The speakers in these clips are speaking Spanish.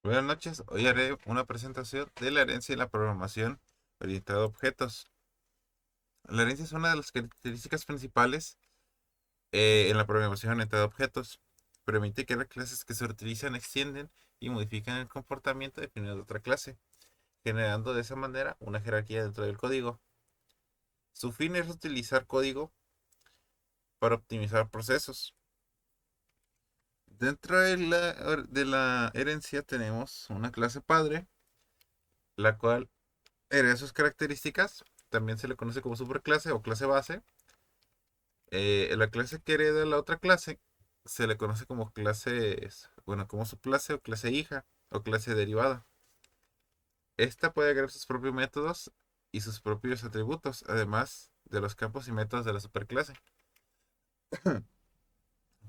Buenas noches, hoy haré una presentación de la herencia y la programación orientada a objetos. La herencia es una de las características principales en la programación orientada a objetos. Permite que las clases que se utilizan extienden y modifican el comportamiento definido de otra clase, generando de esa manera una jerarquía dentro del código. Su fin es utilizar código para optimizar procesos. Dentro de la herencia tenemos una clase padre, la cual hereda sus características. También se le conoce como superclase o clase base. La clase que hereda la otra clase se le conoce como clase, bueno, como subclase o clase hija o clase derivada. Esta puede agregar sus propios métodos y sus propios atributos, además de los campos y métodos de la superclase.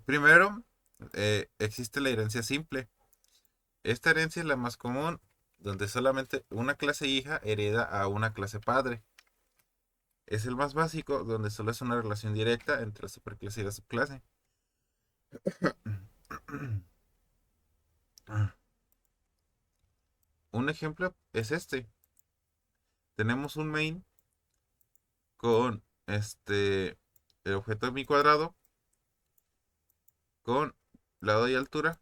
Primero, existe la herencia simple. Esta herencia es la más común, donde solamente una clase hija hereda a una clase padre. Es el más básico, donde solo es una relación directa entre la superclase y la subclase. Un ejemplo es este. Tenemos un main con el objeto de mi cuadrado con lado y altura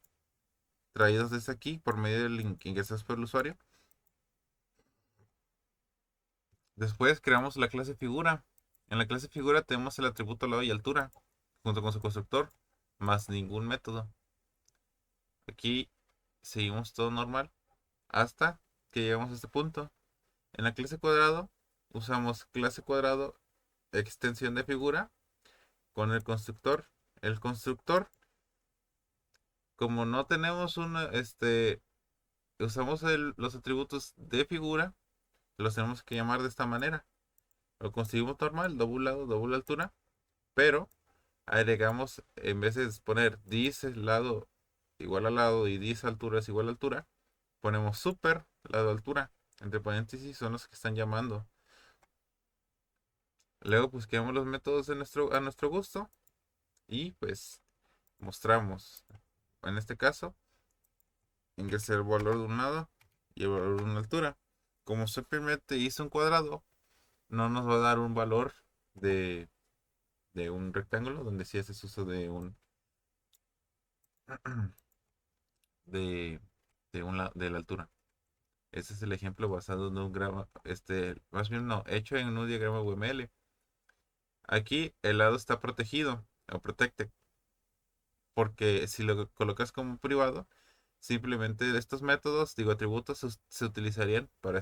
traídos desde aquí por medio del link ingresados por el usuario. Después creamos la clase figura. En la clase figura tenemos el atributo lado y altura junto con su constructor, más ningún método. Aquí seguimos todo normal hasta que llegamos a este punto. En la clase cuadrado usamos clase cuadrado extensión de figura con el constructor. El constructor, como no tenemos usamos los atributos de figura, los tenemos que llamar de esta manera. Lo construimos normal, doble lado, doble altura, pero agregamos, en vez de poner dis lado y dis altura es igual a altura, ponemos super lado altura. Entre paréntesis son los que están llamando. Luego pues creamos los métodos a nuestro gusto y pues mostramos. En este caso, ingresar el valor de un lado y el valor de una altura. Como simplemente hice un cuadrado, no nos va a dar un valor de, de un rectángulo, donde sí haces uso de, de la altura. Ese es el ejemplo basado en un grama, más bien no, hecho en un diagrama UML. Aquí el lado está protegido o protected, porque si lo colocas como privado, simplemente estos métodos, digo atributos, se utilizarían para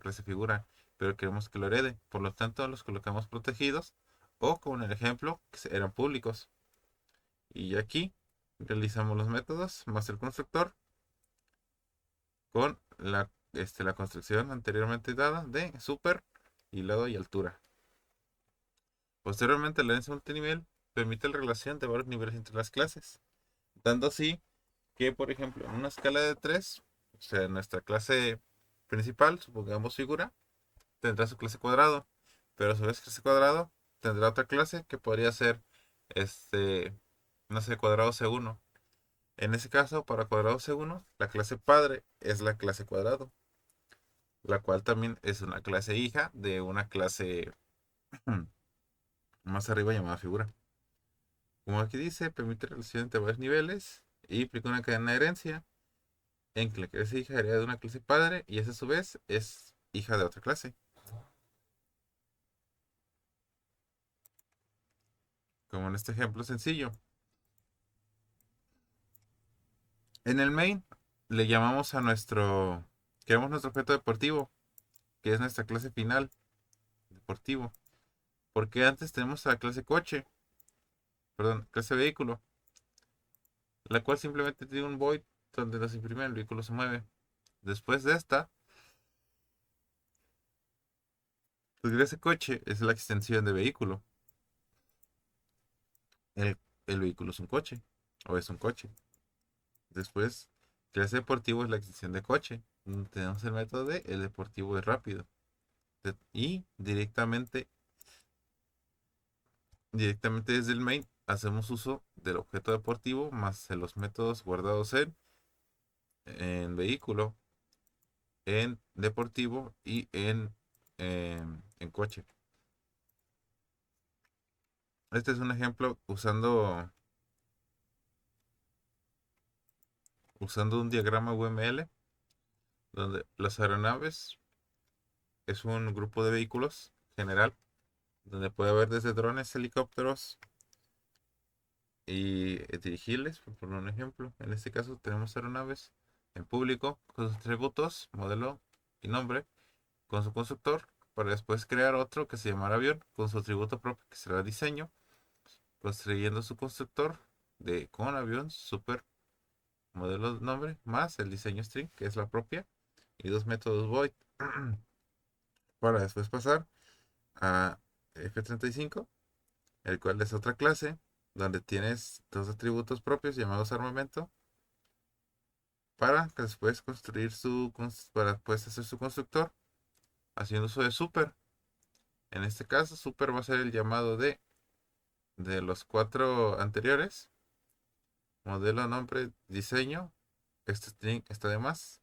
clase figura, pero queremos que lo herede. Por lo tanto, los colocamos protegidos o, como en el ejemplo, eran públicos. Y aquí realizamos los métodos más el constructor con la construcción anteriormente dada de super y lado y altura. Posteriormente, la herencia multinivel permite la relación de varios niveles entre las clases, dando así que, por ejemplo, en una escala de 3, o sea, nuestra clase principal, supongamos figura, tendrá su clase cuadrado, pero a su vez clase cuadrado tendrá otra clase que podría ser, este, no sé, cuadrado C1. En ese caso, para cuadrado C1, la clase padre es la clase cuadrado, la cual también es una clase hija de una clase más arriba llamada figura. Como aquí dice, permite relación entre varios niveles y implica una cadena de herencia en que la clase hija hereda de una clase padre y esa a su vez es hija de otra clase. Como en este ejemplo sencillo. En el main le llamamos a queremos nuestro objeto deportivo, que es nuestra clase final, deportivo. Porque antes tenemos a la clase coche, perdón, clase vehículo, la cual simplemente tiene un void donde nos imprime el vehículo se mueve. Después de esta, pues clase coche es la extensión de vehículo. El, el vehículo es un coche, o es un coche. Después, clase deportivo es la extensión de coche. Tenemos el método de el deportivo es rápido. Y directamente desde el main hacemos uso del objeto deportivo más de los métodos guardados en en vehículo, en deportivo y en coche. Este es un ejemplo usando un diagrama UML, donde las aeronaves es un grupo de vehículos general, donde puede haber desde drones, helicópteros y dirigibles, por poner un ejemplo. En este caso tenemos aeronaves en público con sus atributos, modelo y nombre, con su constructor, para después crear otro que se llamará avión, con su atributo propio que será diseño, construyendo su constructor con avión, super modelo nombre, más el diseño string, que es la propia, y dos métodos void, para después pasar a F-35, el cual es otra clase, donde tienes dos atributos propios llamados armamento, para que después para después hacer su constructor, haciendo uso de super. En este caso, super va a ser el llamado de los cuatro anteriores, modelo, nombre, diseño, este string está de más,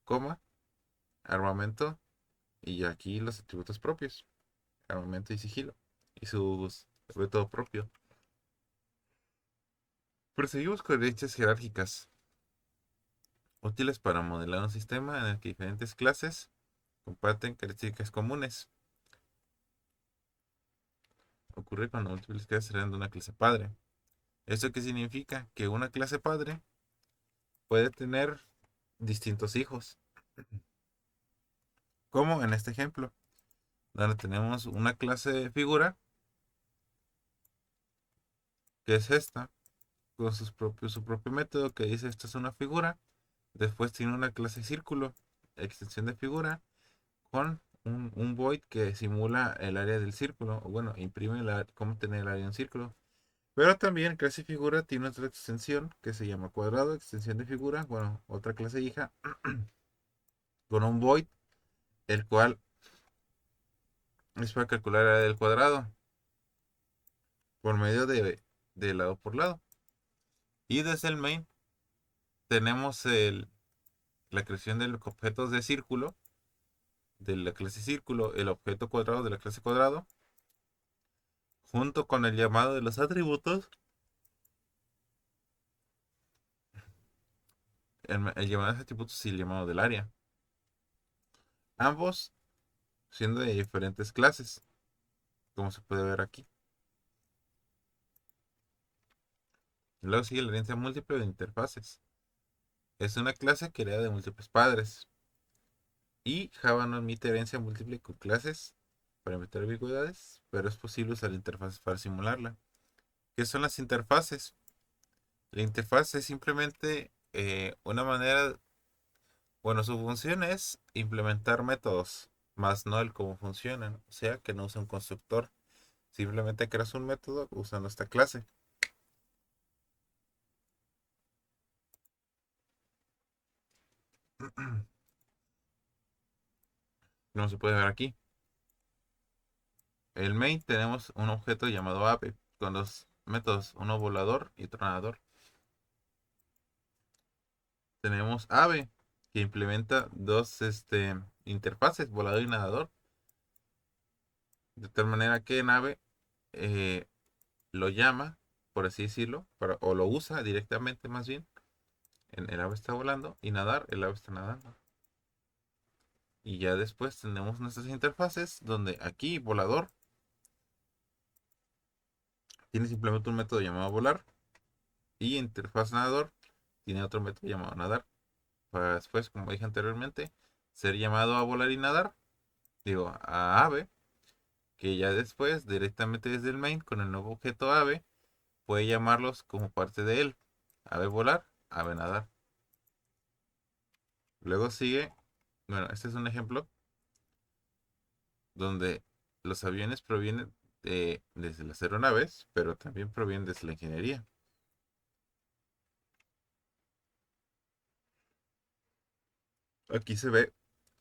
coma, armamento, y aquí los atributos propios, armamento y sigilo, y sus método propio. Proseguimos con herencias jerárquicas, útiles para modelar un sistema en el que diferentes clases comparten características comunes. Ocurre cuando múltiples clases serán de una clase padre. ¿Esto qué significa? Que una clase padre puede tener distintos hijos, como en este ejemplo, donde tenemos una clase de figura, que es esta, con su propio método que dice esto es una figura. Después tiene una clase círculo, extensión de figura, con un void que simula el área del círculo, o bueno, imprime cómo tener el área de un círculo. Pero también clase figura tiene otra extensión que se llama cuadrado, extensión de figura, bueno, otra clase hija, con un void, el cual es para calcular el área del cuadrado por medio de lado por lado. Y desde el main tenemos la creación de los objetos de círculo, de la clase círculo, el objeto cuadrado de la clase cuadrado, junto con el llamado de los atributos, el llamado de los atributos y el llamado del área. Ambos siendo de diferentes clases, como se puede ver aquí. Luego sigue la herencia múltiple de interfaces. Es una clase que hereda de múltiples padres. Y Java no admite herencia múltiple con clases para evitar ambigüedades, pero es posible usar interfaces para simularla. ¿Qué son las interfaces? La interfaz es simplemente una manera, bueno, su función es implementar métodos, más no el cómo funcionan. O sea, que no usa un constructor. Simplemente creas un método usando esta clase. Como se puede ver aquí. El main tenemos un objeto llamado ave con dos métodos, uno volador y otro nadador. Tenemos ave que implementa dos interfaces, volador y nadador, de tal manera que nave eh, lo llama, por así decirlo, o lo usa directamente más bien. El ave está volando y nadar, el ave está nadando. Y ya después tenemos nuestras interfaces donde aquí volador tiene simplemente un método llamado volar y interfaz nadador tiene otro método llamado nadar. Para después, como dije anteriormente, ser llamado a volar y nadar, digo, a ave, que ya después, directamente desde el main, con el nuevo objeto ave, puede llamarlos como parte de él. Ave volar, ave nadar. Luego sigue, bueno, este es un ejemplo donde los aviones provienen desde las aeronaves, pero también provienen desde la ingeniería. Aquí se ve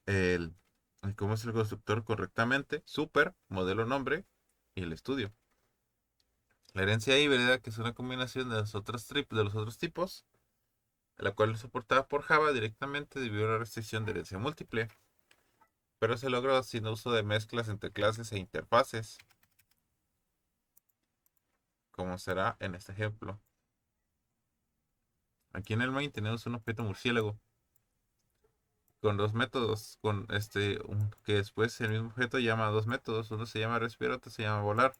el, cómo es el constructor correctamente, super, modelo nombre y el estudio. La herencia híbrida, que es una combinación de los otros tipos, la cual es soportada por Java directamente debido a la restricción de herencia múltiple, pero se logró sin uso de mezclas entre clases e interfaces, como será en este ejemplo. Aquí en el main tenemos un objeto murciélago con dos métodos, que después el mismo objeto llama a dos métodos, uno se llama respirar, otro se llama volar.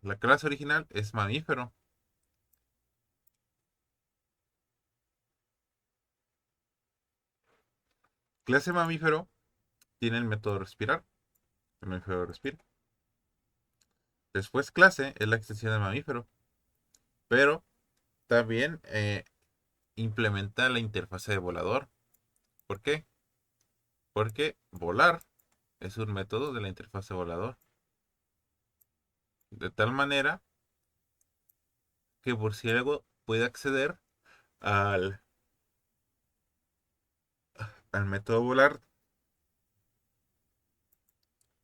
La clase original es mamífero. Clase mamífero tiene el método respirar, el mamífero respira. Después clase es la extensión de mamífero, pero también implementa la interfase de volador. ¿Por qué? Porque volar es un método de la interfase volador. De tal manera que Murciélago puede acceder al, al método volar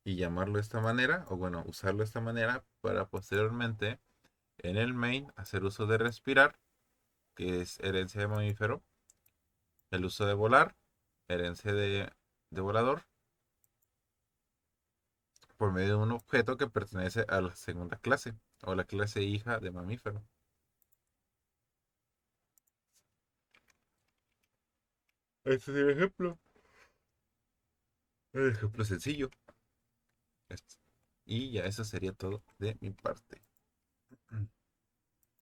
y llamarlo de esta manera, o bueno, usarlo de esta manera para posteriormente en el main hacer uso de respirar, que es herencia de mamífero, el uso de volar, herencia de volador, por medio de un objeto que pertenece a la segunda clase, o la clase hija de mamífero. Este es el ejemplo. El ejemplo sencillo. Este. Y ya eso sería todo de mi parte.